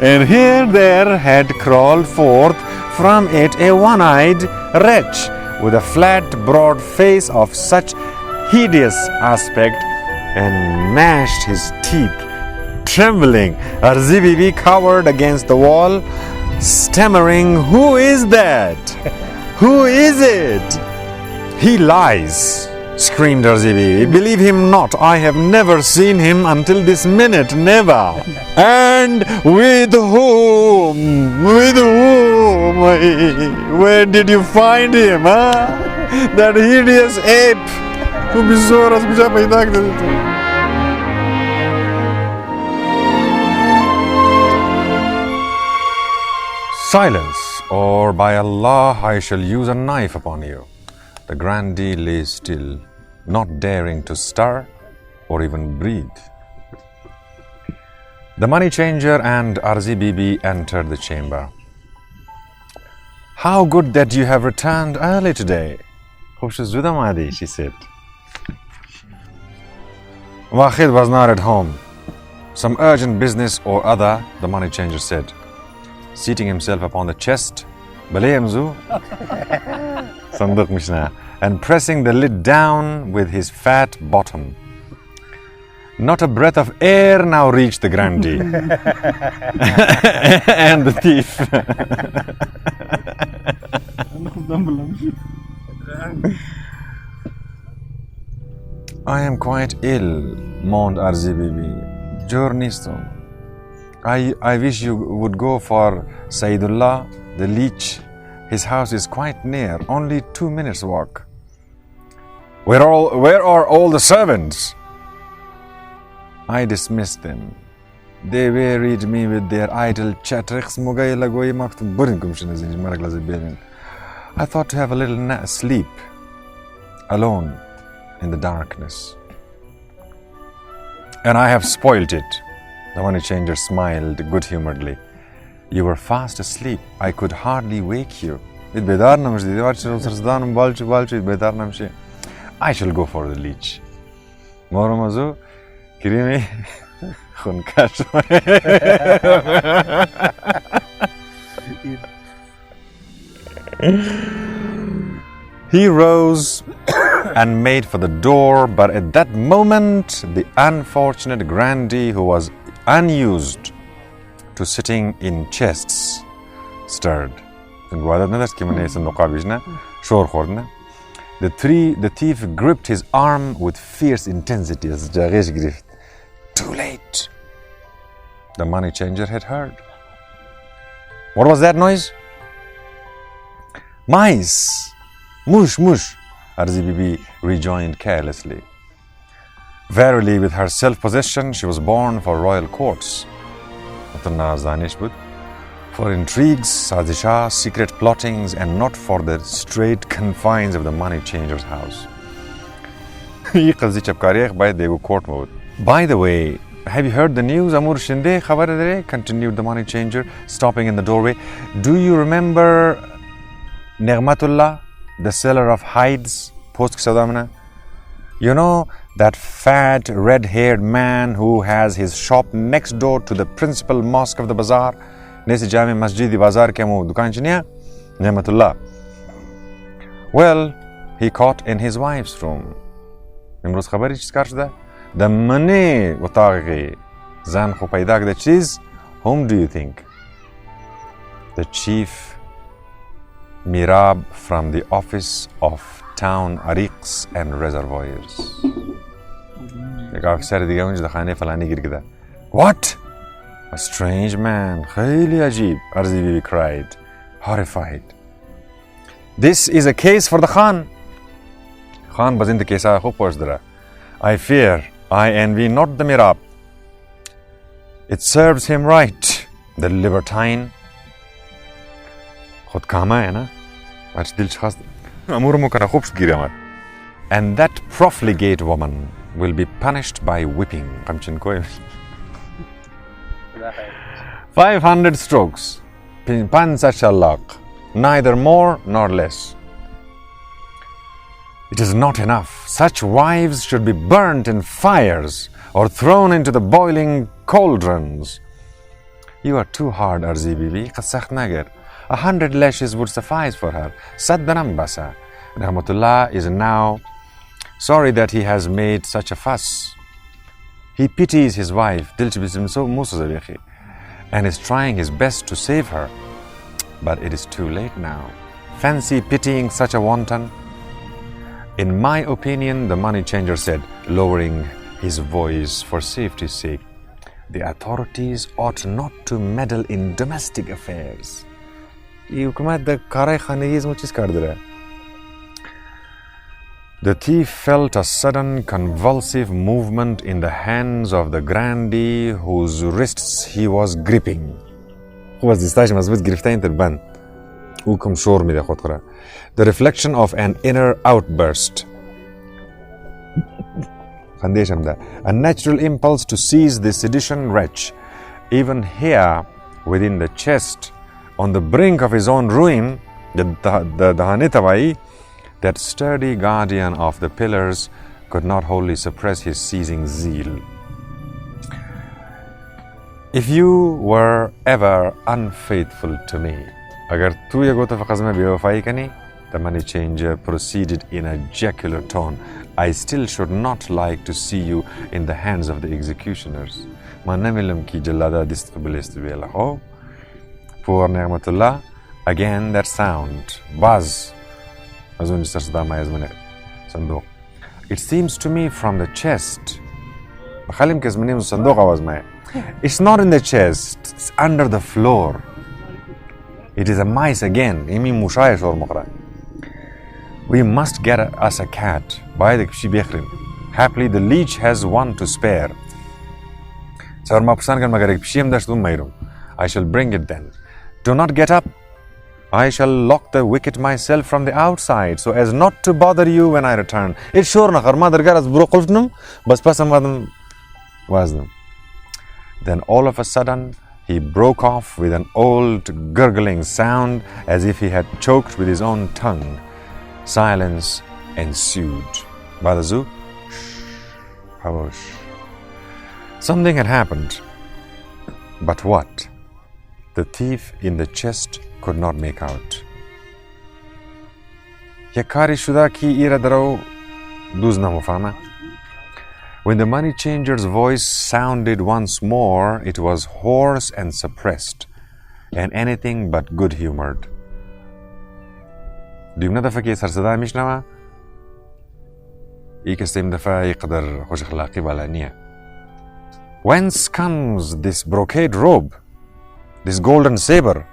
And here there had crawled forth from it a one-eyed wretch with a flat, broad face of such hideous aspect, and gnashed his teeth, trembling. Arzi Bibi cowered against the wall, stammering, "Who is that? Who is it?" "He lies," screamed Arzi Bibi. "Believe him not. I have never seen him until this minute, never." "And with whom? With whom? Where did you find him, huh? That hideous ape." "Silence, or by Allah, I shall use a knife upon you." The grandee lay still, not daring to stir or even breathe. The money changer and Arzi Bibi entered the chamber. "How good that you have returned early today." She said. Wahid was not at home. "Some urgent business or other," the money changer said, seating himself upon the chest, and pressing the lid down with his fat bottom. Not a breath of air now reached the grandee and the thief. "I am quite ill," moaned Arzi Bibi. "Jor nistom. I wish you would go for Saidullah, the leech. His house is quite near, only 2 minutes' walk." Where are all the servants?" "I dismissed them. They wearied me with their idle chatter. I thought to have a little sleep, alone in the darkness. And I have spoilt it." The money changer smiled good-humoredly. "You were fast asleep. I could hardly wake you. I shall go for the leech." He rose and made for the door, but at that moment the unfortunate grandee, who was unused to sitting in chests, stirred. The thief gripped his arm with fierce intensity. Too late. The money changer had heard. "What was that noise?" "Mice. Mush, mush," Arzi Bibi rejoined carelessly. Verily, with her self-possession, she was born for royal courts. For intrigues, sazisha, secret plottings, and not for the straight confines of the money changer's house. "By the way, have you heard the news? Amur Shinde khabar dere," continued the money changer, stopping in the doorway. "Do you remember Ni'matullah, the seller of hides, you know, that fat, red-haired man who has his shop next door to the principal mosque of the bazaar? Nesi Jami Masjid Bazaar ke mu dukan chiniya? Ni'matullah. Well, he caught in his wife's room. Imroz khabari chis kar shda? The money utaghi zan kho paida kde cheez. Whom do you think? The chief Mirab from the office of town ariqs and reservoirs. What? A strange man. Khayli ajib, Arzi Bibi cried, horrified. This is a case for the Khan. Khan bazin the case I fear, I envy not the Mirab. It serves him right, the libertine. خود کامه ہے نا آج دل خواست امورمو کنه خوب گیره آمد. And that profligate woman will be punished by whipping. 500 strokes, neither more nor less. It is not enough. Such wives should be burnt in fires or thrown into the boiling cauldrons. You are too hard, Arzi Bibi. قد سخت نگر. 100 lashes would suffice for her. صد درم بسا. Nehmatullah is now sorry that he has made such a fuss. He pities his wife, and is trying his best to save her. But it is too late now. Fancy pitying such a wanton. In my opinion, the money changer said, lowering his voice for safety's sake, the authorities ought not to meddle in domestic affairs. The thief felt a sudden convulsive movement in the hands of the grandee whose wrists he was gripping. The reflection of an inner outburst. A natural impulse to seize the sedition wretch. Even here, within the chest, on the brink of his own ruin, the Dahanitawai, that sturdy guardian of the pillars, could not wholly suppress his seizing zeal. If you were ever unfaithful to me, agar tu ye gota faqazma bewafai kani, the money changer proceeded in a jocular tone, I still should not like to see you in the hands of the executioners. Manamilam ki jallada distabilist bela. Oh, poor Nehmatullah, again that sound, buzz. It seems to me from the chest. It's not in the chest, it's under the floor. It is a mice again. We must get us a cat. Happily, the leech has one to spare. I shall bring it then. Do not get up. I shall lock the wicket myself from the outside so as not to bother you when I return. It's sure na kharma dargar as bro qulfnum bas pasam waznum. Then all of a sudden he broke off with an old gurgling sound as if he had choked with his own tongue. Silence ensued. Badazu, something had happened. But what? The thief in the chest could not make out. When the money changer's voice sounded once more, it was hoarse and suppressed, and anything but good-humored. Dimna dafa ki sarsada mishnama? Ikastim dafa yqadar khosh akhlaqi balaniya. Whence comes this brocade robe? This golden saber?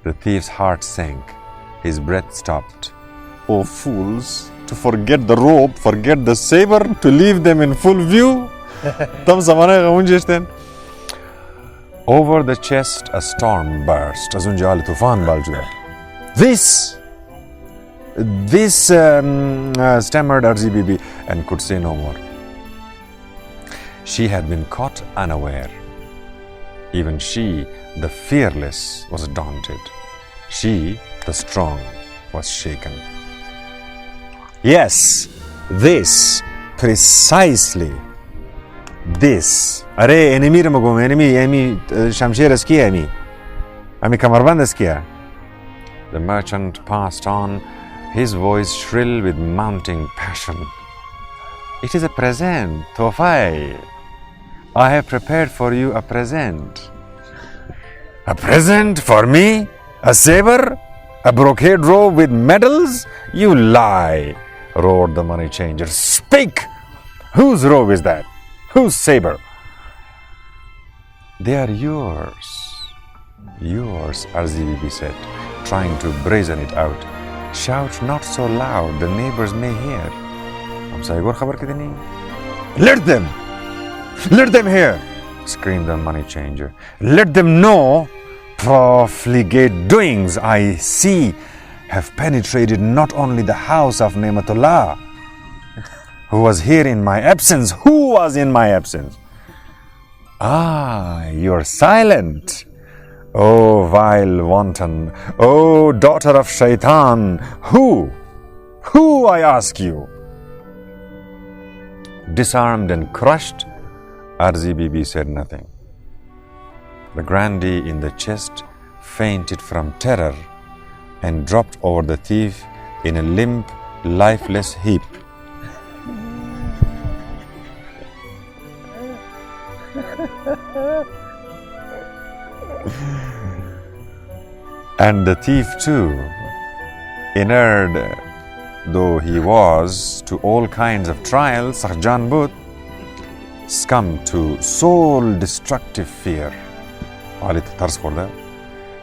The thief's heart sank. His breath stopped. Oh fools, to forget the robe, forget the saber, to leave them in full view. Over the chest a storm burst. This stammered Arzi Bibi and could say no more. She had been caught unaware. Even she, the fearless, was daunted. She, the strong, was shaken. Yes, this, precisely, this. Are enemy ramagum, enemy shamsher eskiya enemy. Ami kamarband eskiya. The merchant passed on, his voice shrill with mounting passion. It is a present, Tofai. I have prepared for you a present. A present for me? A saber? A brocade robe with medals? You lie, roared the money changer. Speak! Whose robe is that? Whose saber? They are yours. Yours, Arzi Bibi said, trying to brazen it out. Shout not so loud, the neighbors may hear. Let them! Let them hear! Screamed the money changer. Let them know profligate doings I see have penetrated not only the house of Nehmatullah, who was here in my absence. Who was in my absence? Ah, you're silent. Oh, vile wanton. Oh, daughter of Shaitan. Who? Who, I ask you? Disarmed and crushed, Arzi Bibi said nothing. The grandee in the chest fainted from terror and dropped over the thief in a limp, lifeless heap. And the thief too, inured though he was to all kinds of trials, Sarjan Bud, succumbed to soul-destructive fear.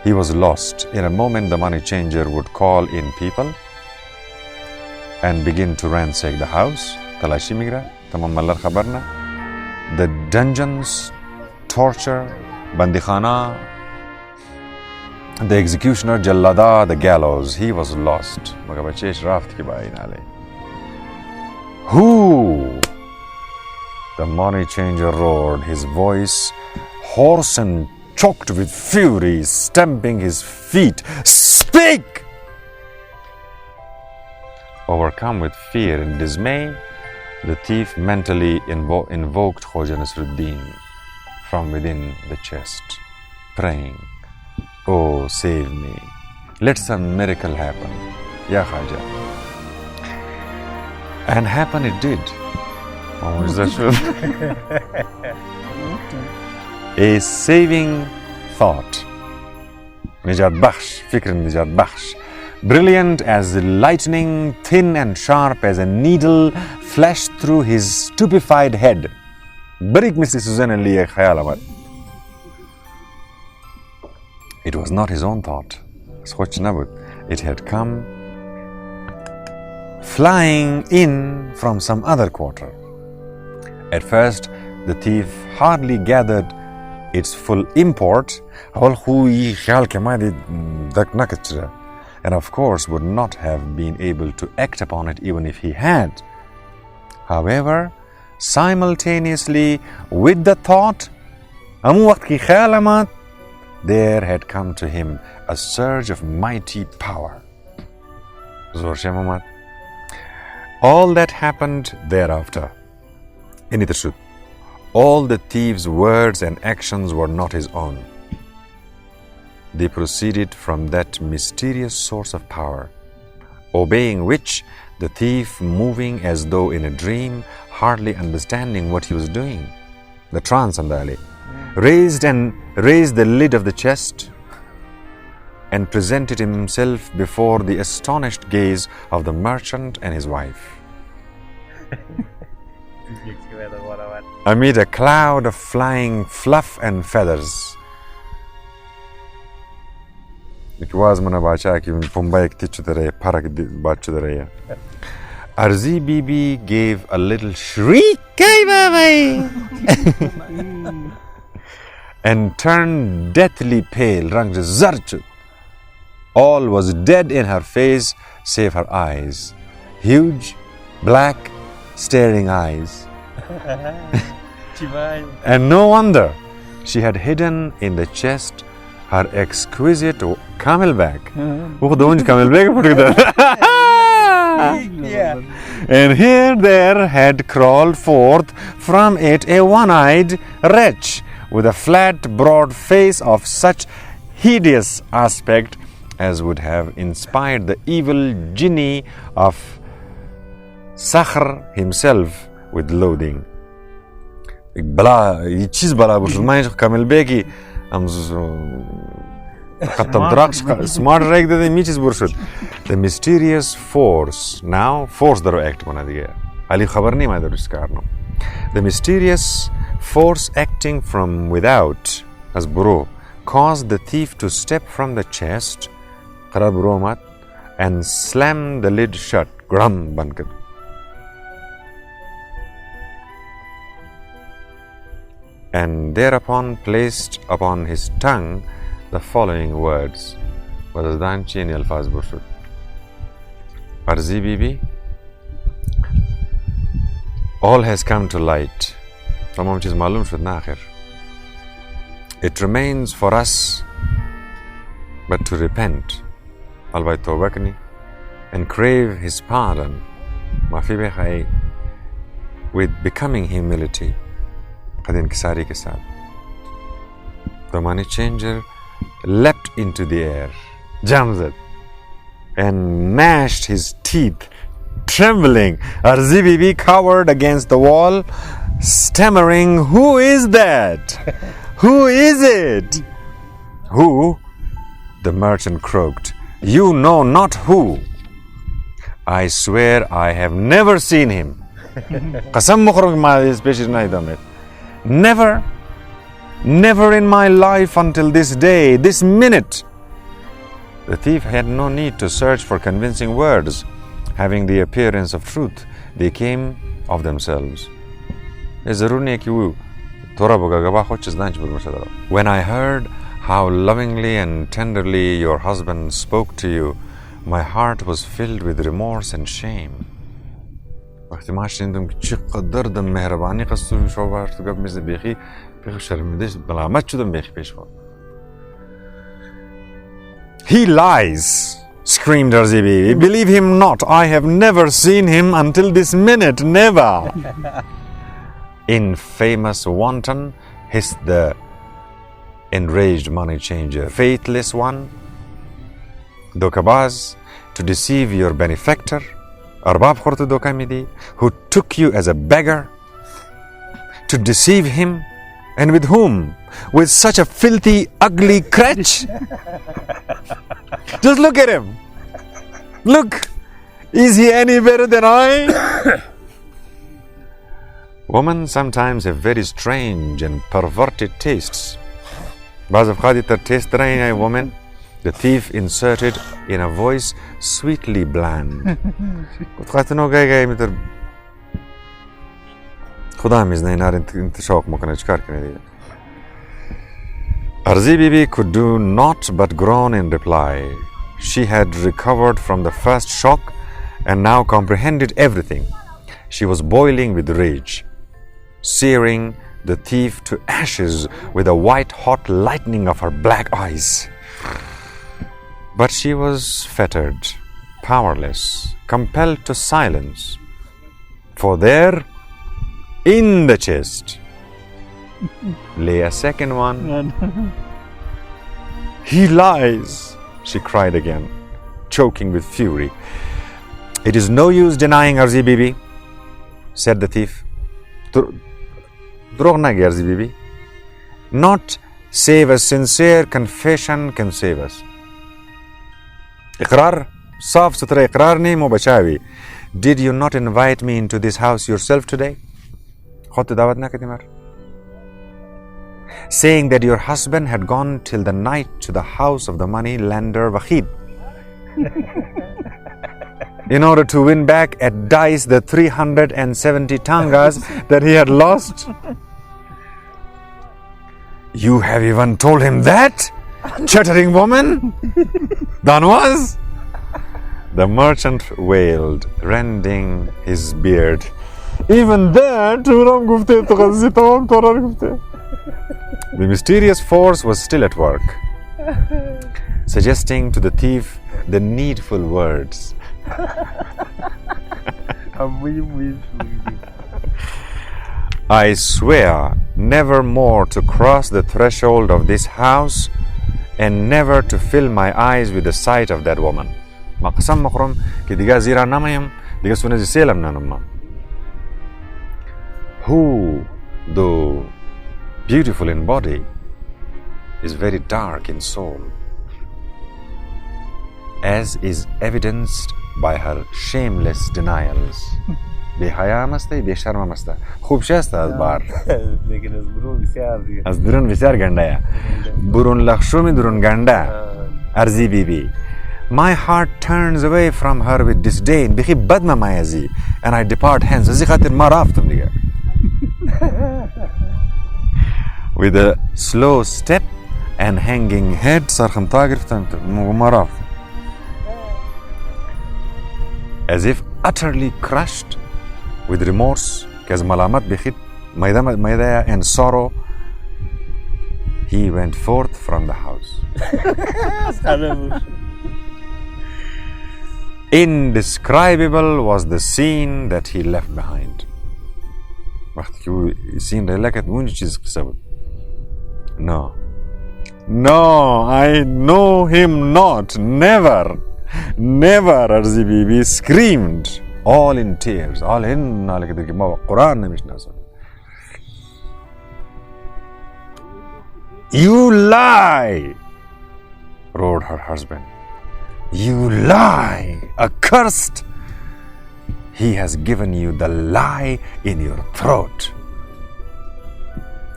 He was lost. In a moment, the money changer would call in people and begin to ransack the house. The dungeons, torture, bandikhana, the executioner, Jallada, the gallows. He was lost. Who? The money changer roared, his voice hoarse and choked with fury, stamping his feet. Speak! Overcome with fear and dismay, the thief mentally invoked Khoja Nasreddin from within the chest, praying, "Oh, save me. Let some miracle happen, Ya Khoja." And happen it did. Oh, is that true? A saving thought. Nijat Bakhsh, Fikr Nijat Bakhsh. Brilliant as the lightning, thin and sharp as a needle, flashed through his stupefied head. Barik Mr. Suzanne liye khayal amad. It was not his own thought. It had come flying in from some other quarter. At first, the thief hardly gathered its full import, and of course would not have been able to act upon it even if he had. However, simultaneously with the thought, there had come to him a surge of mighty power. All that happened thereafter. In the truth, all the thief's words and actions were not his own. They proceeded from that mysterious source of power, obeying which the thief, moving as though in a dream, hardly understanding what he was doing, the trance andali, raised the lid of the chest and presented himself before the astonished gaze of the merchant and his wife. Amid a cloud of flying fluff and feathers. Arzi Bibi gave a little shriek and turned deathly pale. All was dead in her face save her eyes. Huge, black, staring eyes. And no wonder she had hidden in the chest her exquisite camelback. And here there had crawled forth from it a one-eyed wretch with a flat, broad face of such hideous aspect as would have inspired the evil genie of Sakhr himself with loathing. The mysterious force, now force the act the mysterious force acting from without as bro caused the thief to step from the chest and slam the lid shut. And thereupon placed upon his tongue the following words. Arzi Bibi, all has come to light. It remains for us but to repent and crave his pardon with becoming humility. قد انكساري के साथ. The money changer leapt into the air, Jamzat, and gnashed his teeth, trembling. Arzi Bibi cowered against the wall, stammering, "Who is that? Who is it?" "Who?" the merchant croaked. "You know not who. I swear I have never seen him." Never in my life until this day, this minute. The thief had no need to search for convincing words. Having the appearance of truth, they came of themselves. When I heard how lovingly and tenderly your husband spoke to you, my heart was filled with remorse and shame. وقتی ما شنیدم که چقدر د مهربانی قصد شو تو گفت مثل بیخی شرمنده ملامت شدم بیخی پیش خود. "He lies," screamed Arzibi. "Believe him not. I have never seen him until this minute. Never." "Infamous wanton," hissed the enraged money changer. "Faithless one, dokabaz, to deceive your benefactor, Arbab khortu doka midi, who took you as a beggar, to deceive him, and with whom? With such a filthy, ugly crutch? Just look at him. Look, is he any better than I?" Women sometimes have very strange and perverted tastes. Baz of Khadita taste a woman. The thief inserted in a voice sweetly bland. Arzi Bibi could do naught but groan in reply. She had recovered from the first shock and now comprehended everything. She was boiling with rage, searing the thief to ashes with the white-hot lightning of her black eyes. But she was fettered, powerless, compelled to silence. For there, in the chest, lay a second one. "He lies," she cried again, choking with fury. "It is no use denying Arzi Bibi," said the thief. "Drog nagi Arzi Bibi. Not save a sincere confession can save us." Iqrar, saaf sutra iqrar nahi mo bachawi. "Did you not invite me into this house yourself today?" Khod dawat na kadi mar. "Saying that your husband had gone till the night to the house of the money lender Wahid in order to win back at dice the 370 tangas that he had lost." "You have even told him that, chattering woman? Danwas?" The merchant wailed, rending his beard. "Even that?" The mysterious force was still at work, suggesting to the thief the needful words. "I swear never more to cross the threshold of this house and never to fill my eyes with the sight of that woman." Maqsam makhrum ki diga zira namayam, diga sunazi selam nanamma. Who, though beautiful in body, is very dark in soul, as is evidenced by her shameless denials. Behaya masta, besharma masta. Khub shasta az bar. Lekin az burun bisar diye. Az burun bisar ganda ya. Burun lakhshumi durun ganda. Arzi Bibi. My heart turns away from her with disdain. Bikhi badma mayazi, and I depart hence. Azi khatir maraftum diga. With a slow step and hanging head, sarkham tagirftam maraf. As if utterly crushed with remorse, kaz malamat bikhit maidaya and sorrow, he went forth from the house. Indescribable was the scene that he left behind. وقتی که او سین را لکت اونجا چیز قصه بود. No. No, I know him not. Never. Never, Arzi Bibi screamed, all in tears. All in, like ما قرآن نمیشناسم. You lie, roared her husband. You lie, accursed. He has given you the lie in your throat.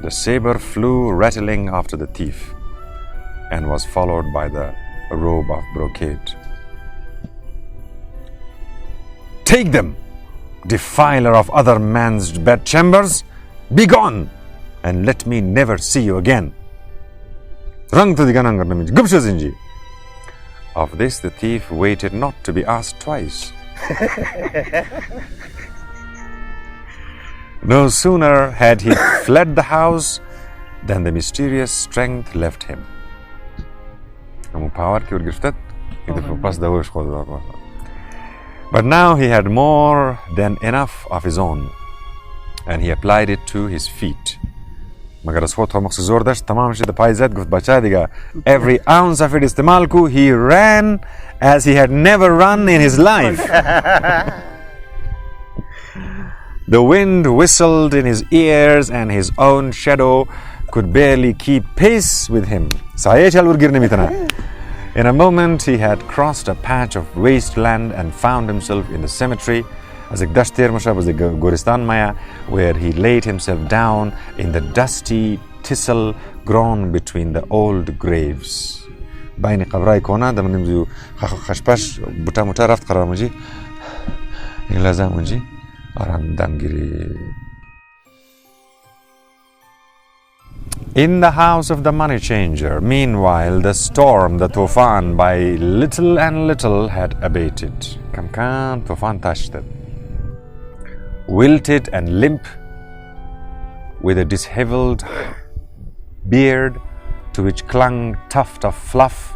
The saber flew rattling after the thief and was followed by the robe of brocade. Take them, defiler of other men's bedchambers, be gone, and let me never see you again. Of this the thief waited not to be asked twice. No sooner had he fled the house than the mysterious strength left him. But now he had more than enough of his own, and he applied it to his feet. Every ounce of it istemal ku, he ran as he had never run in his life. The wind whistled in his ears and his own shadow could barely keep pace with him. In a moment he had crossed a patch of wasteland and found himself in the cemetery, where he laid himself down in the dusty thistle grown between the old graves. بین قبرای کهنه دم نمی‌دونم خشپش بوته موته رفت قرار مجی این لازم مجی آرام دمگیری. In the house of the money changer, meanwhile, the storm, the tufan, by little and little had abated. Kam kan tufan tashdad. Wilted and limp, with a disheveled beard to which clung tuft of fluff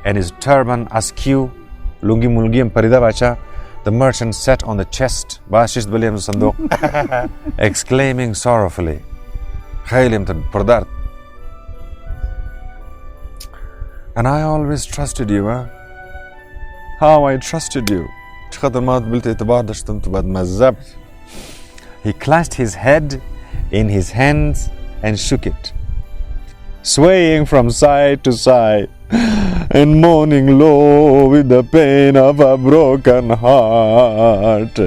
and his turban askew, lungi mulgi and parida bacha, the merchant sat on the chest, bashish baliam sanduq, exclaiming sorrowfully, khaylim tad pardar. And I always trusted you, huh? How I trusted you. He clutched his head in his hands and shook it, swaying from side to side and moaning low with the pain of a broken heart.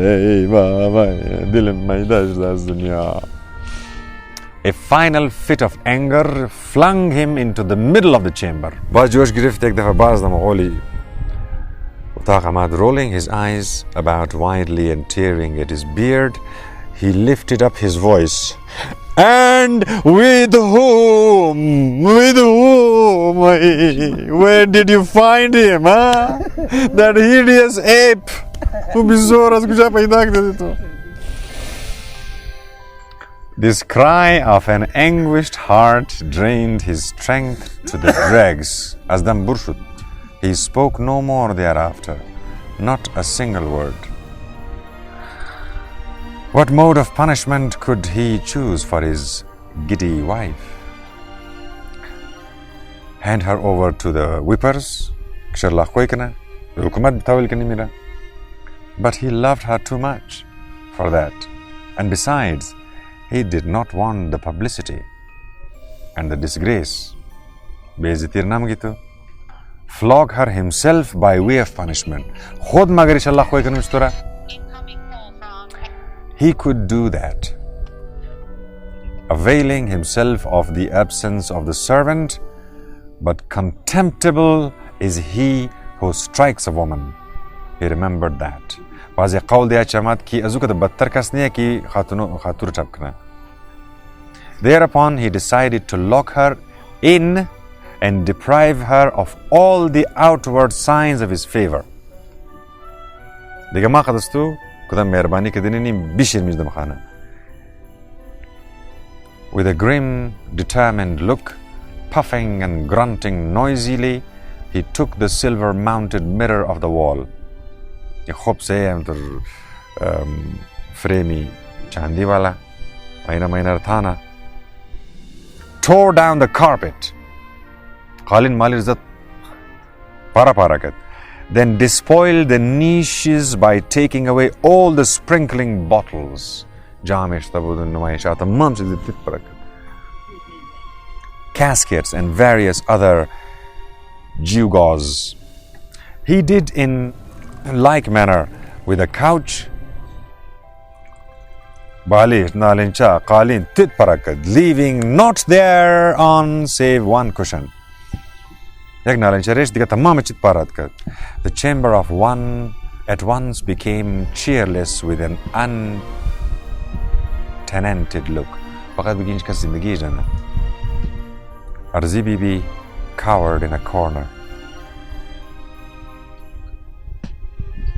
A final fit of anger flung him into the middle of the chamber. Rolling his eyes about wildly and tearing at his beard, he lifted up his voice. And with whom? With whom? Where did you find him, huh? That hideous ape. This cry of an anguished heart drained his strength to the dregs. Asdam Burshut. He spoke no more thereafter, not a single word. What mode of punishment could he choose for his giddy wife? Hand her over to the whippers? But he loved her too much for that. And besides, he did not want the publicity and the disgrace. Flog her himself by way of punishment. He could do that, availing himself of the absence of the servant, but contemptible is he who strikes a woman. He remembered that. Thereupon he decided to lock her in and deprive her of all the outward signs of his favor. With a grim, determined look, puffing and grunting noisily, he took the silver-mounted mirror of the wall. Aina Mainar Thana. Tore down the carpet. Qalin Malir Zat Para. Then despoiled the niches by taking away all the sprinkling bottles. Caskets and various other gewgaws. He did in like manner with a couch, leaving not thereon save one cushion. The chamber of one at once became cheerless with an untenanted look. Arzi Bibi cowered in a corner,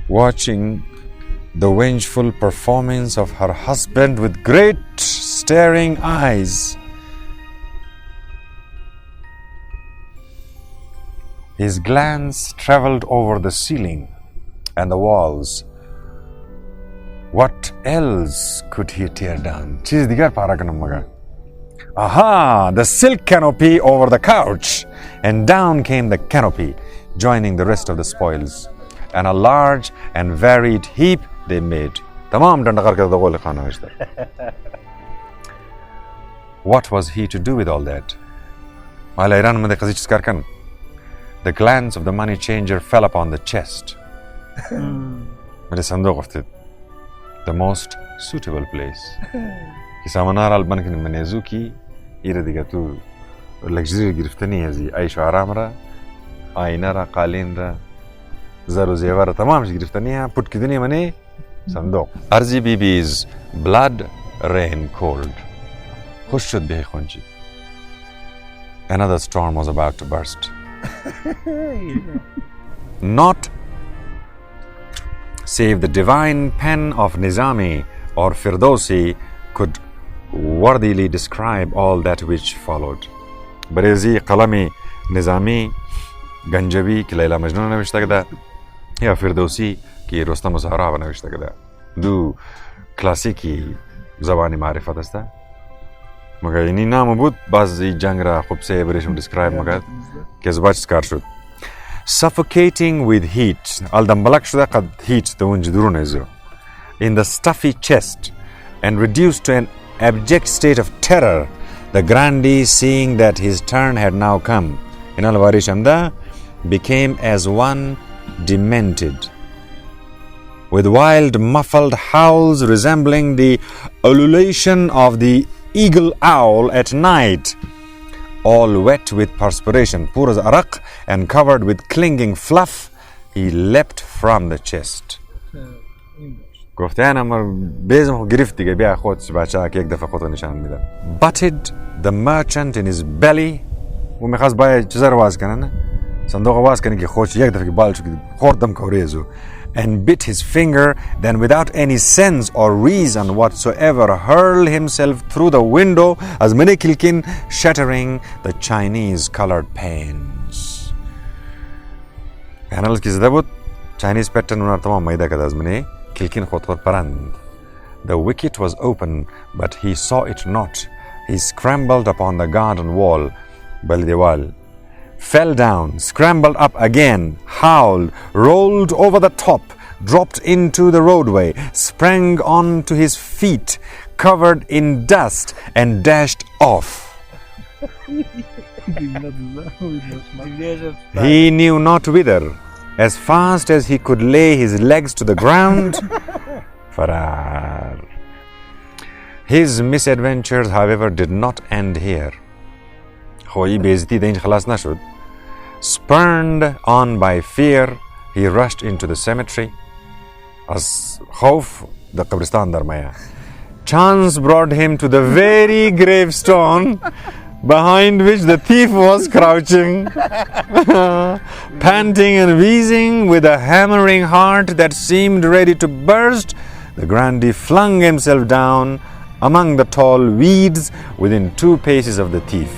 watching the vengeful performance of her husband with great staring eyes. His glance traveled over the ceiling and the walls. What else could he tear down? Aha! The silk canopy over the couch, and down came the canopy, joining the rest of the spoils, and a large and varied heap they made. What was he to do with all that? The glance of the money changer fell upon the chest. The most suitable place. Luxury گرفتنی هزی عیش و آرام را آینه را قالین را زر و زیور را تمامش گرفتنی ها پوت کردنی منی صندوق. Arzi Bibi's blood ran cold. خوش شد به خونچی. Another storm was about to burst. Not save the divine pen of Nizami or Firdausi could worthily describe all that which followed. Barezi Qalami Nizami Ganjabi ki Layla Majnun navishta kada ya Firdausi ki Rustam و Zahra navishta kada. دو کلاسیکی زبانی معرفت است. مگر اینی نام بود بعضی جنگ را خوب سه برشم describe مگر که زباش کار شد. Suffocating with heat. Al-Dambalak شده قد heat تونج درون ازو. In the stuffy chest and reduced to an abject state of terror, the grandee, seeing that his turn had now come, in al-Wari Shamda, became as one demented, with wild muffled howls resembling the ululation of the eagle owl at night, all wet with perspiration, poor as araq, and covered with clinging fluff, he leapt from the chest. Butted the merchant in his belly, and bit his finger, then without any sense or reason whatsoever hurled himself through the window as Menikilkin, shattering the Chinese colored panes. Chinese pattern the wicket was open, but he saw it not. He scrambled upon the garden wall, Balidewal, fell down, scrambled up again, howled, rolled over the top, dropped into the roadway, sprang on to his feet, covered in dust, and dashed off. He knew not whither. As fast as he could lay his legs to the ground, Farar. His misadventures, however, did not end here. Spurned on by fear, he rushed into the cemetery. As khawf the qabristan darmaya. Chance brought him to the very gravestone behind which the thief was crouching, panting and wheezing with a hammering heart that seemed ready to burst. The grandee flung himself down among the tall weeds within 2 paces of the thief.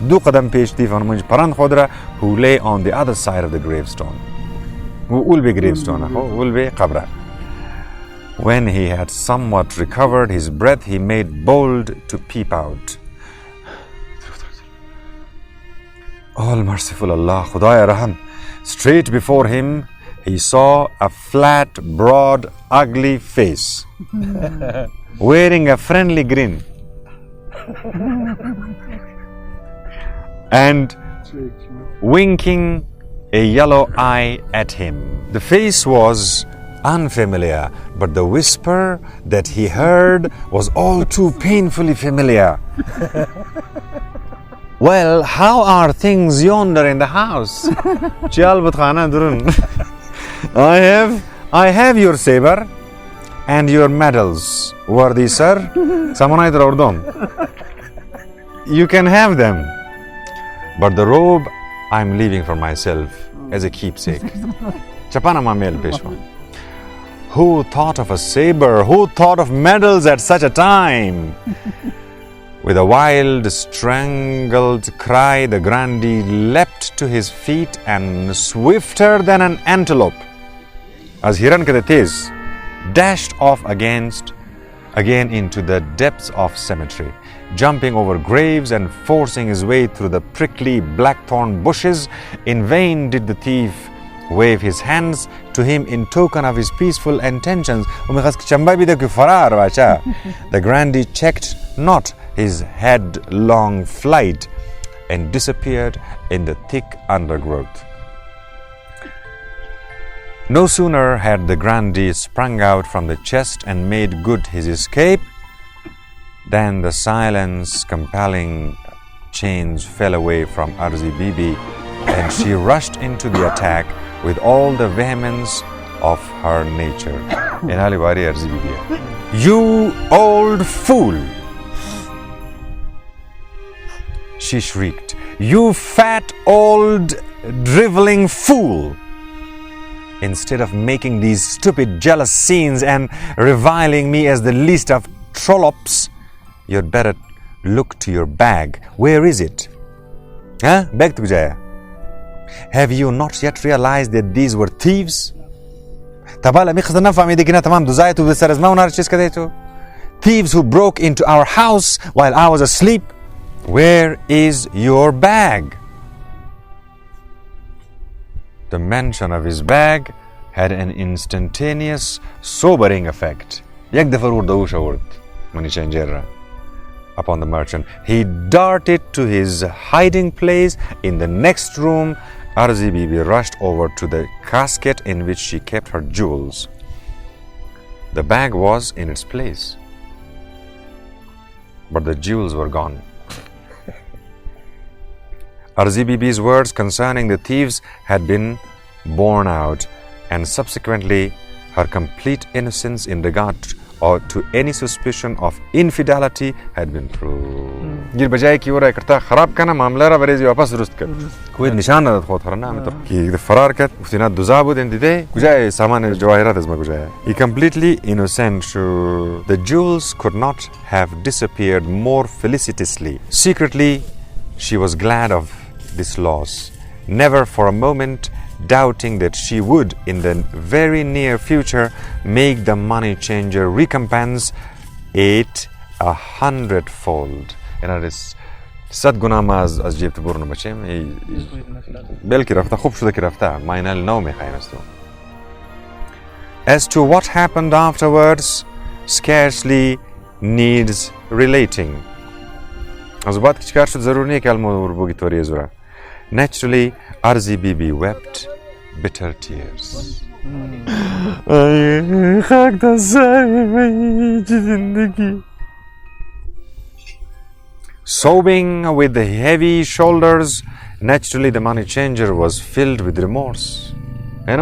دو قدم پیش thief آنمونج پرند خود را who lay on the other side of the gravestone. اول به gravestone اول به قبره. When he had somewhat recovered his breath, he made bold to peep out. All merciful Allah, Khudaya Raham. Straight before him, he saw a flat, broad, ugly face, wearing a friendly grin, and winking a yellow eye at him. The face was unfamiliar, but the whisper that he heard was all too painfully familiar. Well, how are things yonder in the house? I have your saber and your medals, worthy sir. You can have them. But the robe I'm leaving for myself as a keepsake. Chapana mamel peshwa. Who thought of a saber? Who thought of medals at such a time? With a wild, strangled cry, the grandee leapt to his feet and, swifter than an antelope, as Hiran ke tez, dashed off again into the depths of cemetery, jumping over graves and forcing his way through the prickly blackthorn bushes. In vain did the thief wave his hands to him in token of his peaceful intentions. The grandee checked not his headlong flight and disappeared in the thick undergrowth. No sooner had the grandee sprung out from the chest and made good his escape than the silence compelling chains fell away from Arzi Bibi, and she rushed into the attack with all the vehemence of her nature. You old fool! She shrieked. You fat old driveling fool! Instead of making these stupid jealous scenes and reviling me as the least of trollops, you'd better look to your bag. Where is it? Huh? Bag to jaya. Have you not yet realized that these were thieves? Thieves who broke into our house while I was asleep. Where is your bag? The mention of his bag had an instantaneous, sobering effect upon the merchant. He darted to his hiding place in the next room. Arzi Bibi rushed over to the casket in which she kept her jewels. The bag was in its place, but the jewels were gone. Arzi Bibi's words concerning the thieves had been borne out, and subsequently her complete innocence in regard to any suspicion of infidelity had been proved. गिर बजाय कि वो रहा करता खराब का ना मामला रहा बरेज़ी वापस दुरुस्त कर कोई निशान ना खो थरा ना मैं तो कि इधर फरार कर उसी ना दुजाबू दें दिदे कुजाए सामान जवाहिरात इसमें कुजाए. He completely innocent. The jewels could not have disappeared more felicitously. Secretly, she was glad of this loss, never for a moment doubting that she would, in the very near future, make the money changer recompense it 100-fold. And it is sad guna ma az jeb tburno bachem belki rafta khub shuda ki rafta maina al-nawm khaynasto. As to what happened afterwards scarcely needs relating. Az baad ki chikar shud zarur nahi ki al-mawdu bogi tori zura. Naturally, Arzi Bibi wept bitter tears. Sobbing with the heavy shoulders, naturally the money changer was filled with remorse and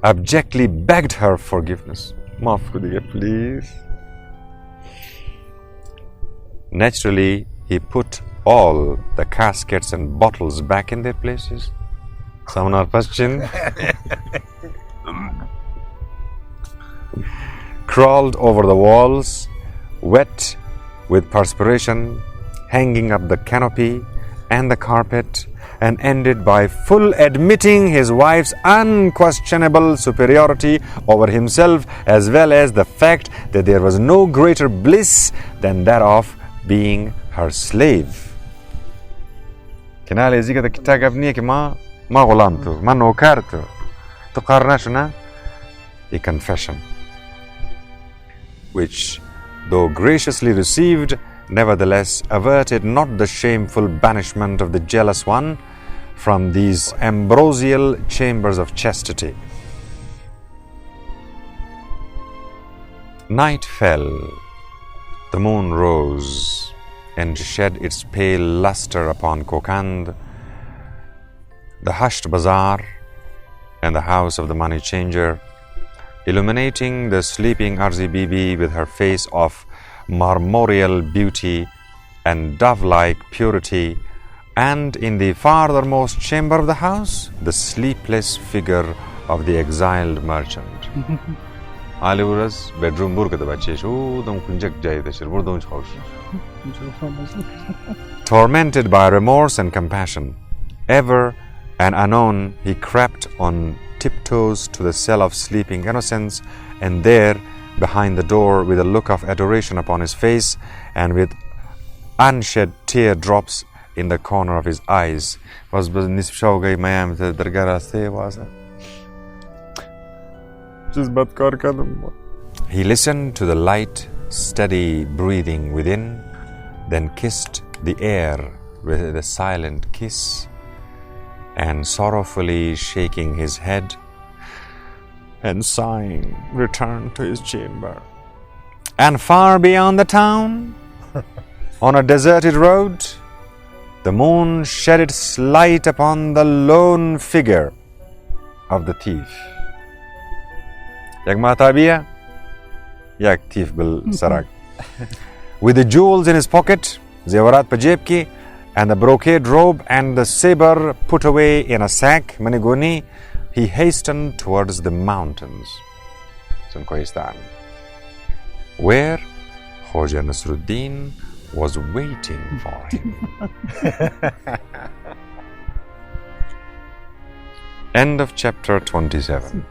abjectly begged her forgiveness. Maaf kariye, please. Naturally, he put all the caskets and bottles back in their places. Someone question. Crawled over the walls, wet with perspiration, hanging up the canopy, and the carpet, and ended by full admitting his wife's unquestionable superiority over himself, as well as the fact that there was no greater bliss than that of being her slave. کنال ازی که تا کتاب ابنیه که ما غلام تو ما نوکر تو قرنشونه a confession which, though graciously received, nevertheless averted not the shameful banishment of the jealous one from these ambrosial chambers of chastity. Night fell, the moon rose and shed its pale luster upon Kokand, the hushed bazaar, and the house of the money changer, illuminating the sleeping Arzi Bibi with her face of marmoreal beauty and dove-like purity, and in the farthermost chamber of the house, the sleepless figure of the exiled merchant. Aliburas bedroom burka da bachesh o dom kunjak jay da shir burdon chaush. Tormented by remorse and compassion, ever and anon he crept on tiptoes to the cell of sleeping innocence, and there, behind the door, with a look of adoration upon his face and with unshed teardrops in the corner of his eyes, was he listened to the light, steady breathing within, then kissed the air with a silent kiss, and sorrowfully shaking his head and sighing, returned to his chamber. And far beyond the town, on a deserted road, the moon shed its light upon the lone figure of the thief. Yak thief bil sarak. With the jewels in his pocket, zewarat pa jeb ki, and the brocade robe and the saber put away in a sack, manigoni, he hastened towards the mountains, where Khoja Nasreddin was waiting for him. End of chapter 27.